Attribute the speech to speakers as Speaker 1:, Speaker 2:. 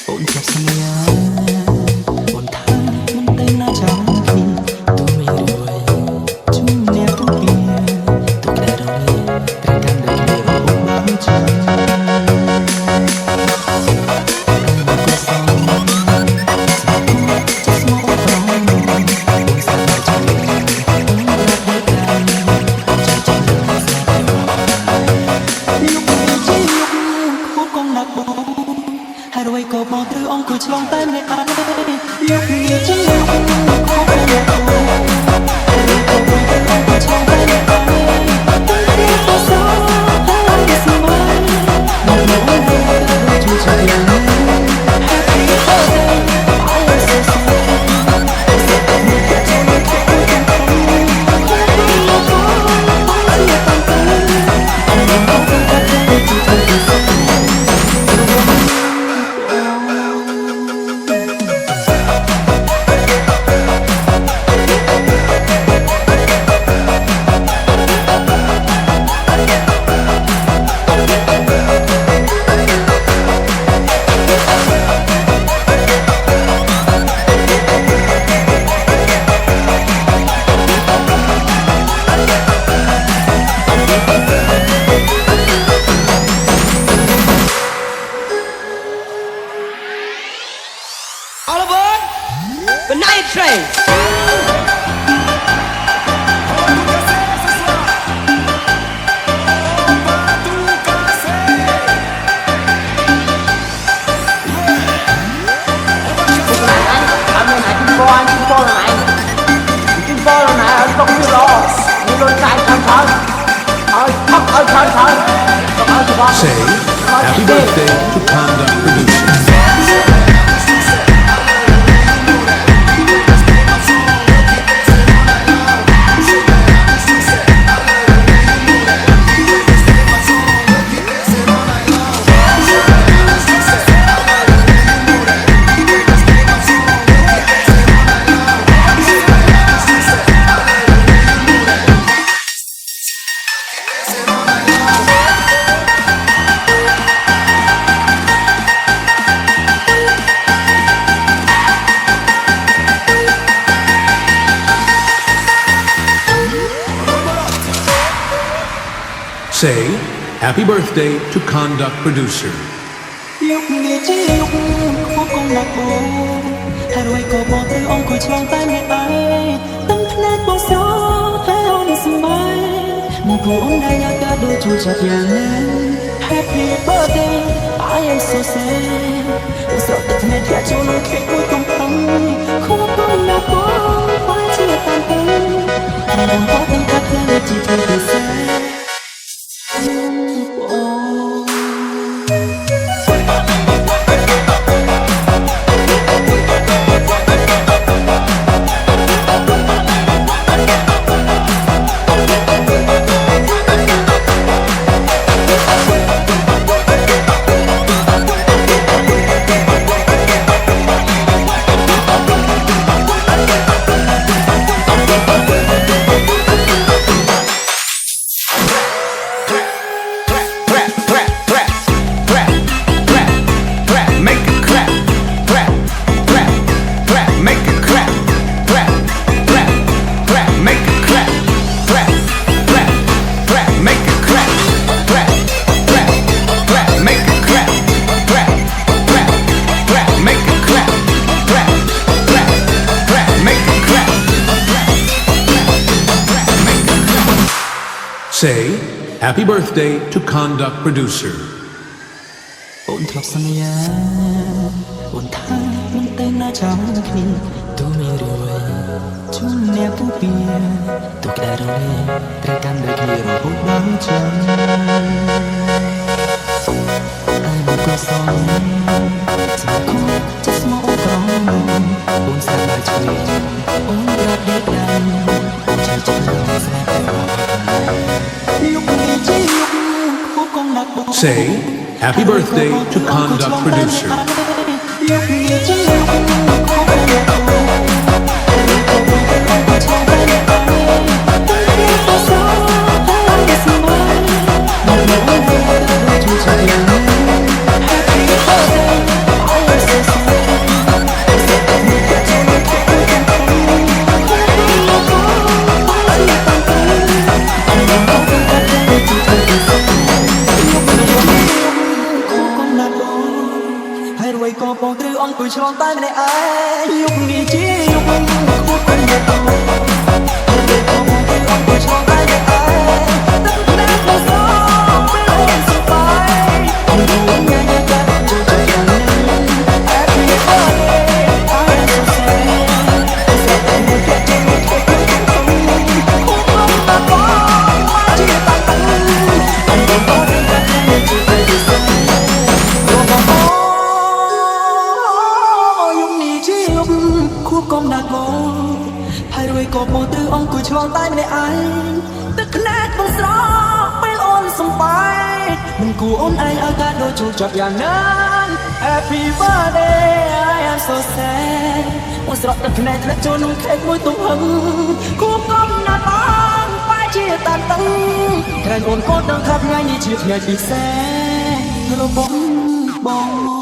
Speaker 1: អូនចាប់សន្យាអូនថាមិនទៅណាចាំគ្នាទូមានរួយជុំអ្នកពុកពីទុកតែរលាត្រូវកាន់តែគ្នាអូនបានចាំហើយរួយក៏មកត្រូវអង្គុយឆ្លងតែម្នាក់ឯងយកគ្នាជាយកខុសគ្នាហើយរួយក៏មកត្រូវអង្គុយឆ្លងតែម្នាក់ឯងតែវាក៏សោហើយវាស្មើមកមកហើយជួយជួយយ៉ាង Happy birthday I am so sorry
Speaker 2: Say happy birthday to Conduct Producers. Say happy birthday to Conduct Producer.
Speaker 1: យកគ្នាជាយកខុសកុំដាក់បងហើយរួយក៏មកត្រូវអង្គុយឆ្លងតែម្នាក់ឯងទឹកភ្នែកបងស្រស់ហើយអូនស្បែកមកគូអូនដែលយកកាដូជួយចាប់យ៉ាងណា Happy birthday I am so sad ស្រស់ទឹកភ្នែកយកចូលក្នុងខេកមួយកំផឹងខុសកុំដាក់បងបានជាតាមទៅតែបងក៏ដឹងថាខ្លួនជាធ្វើពិសេស
Speaker 2: Say happy birthday to Conduct Producer.
Speaker 1: អូនធ្លាប់សន្យាអូនថាមិនទៅណាចាំគ្នាទូមានរួយជុំអ្នកពុកពីទុកតែរលាត្រូវកាន់តែគ្នារហូតដល់ចាំតែមកក៏សងស្មោះចិត្តស្មោះក្រំអូនស្អាតហើយជួយអូនរត់ដេកដាំអូនជួយចិត្តស្នេហ៍តែមកយកគ្នាជាយកខុសកុំដាក់បង
Speaker 2: Say happy birthday to Conduct Producer.
Speaker 1: យកគ្នាជាយកខុសកុំដាក់បងHappy birthday, I am so រួយក៏បងត្រូវអង្គុយឆ្លងតែម្នាក់ឯងយុគនេះជាយុគវិញគួរពេញទៅហើយក៏បងត្រូវអង្គុយឆ្លងតែម្នាក់ឯងទឹកតែទៅសោកពេលអូនសុបាយមិនរួញញ៉ាំតែជួយទៅយ៉ាងណា Happy birthday I am so sad តែតែមួយទៀតជាមួយទៀតគូកំតាបងមកជាតាំងអញបងបងតែខ្ញុំជាទៅទីសុខយំនេះជាយំគួបកុំដាក់បងហើយរួយក៏បងត្រូវអង្គុយឆ្លងតែម្នាក់ឯងទឹកខ្នាតបងស្រកពេលអូនសំបាយមិនគួរអូនឯងឲ្យកាដូជូនចាប់យ៉ាងណា Happy birthday I am so sad អូនស្រកទឹកខ្នាតធ្លាក់ចូលក្នុងខេកមួយទំហឹងគួបកុំដាក់បងបែរជាតានតឹងក្រែងអូនកូនដឹងថាថ្ងៃនេះជាថ្ងៃពិសេសរបស់បង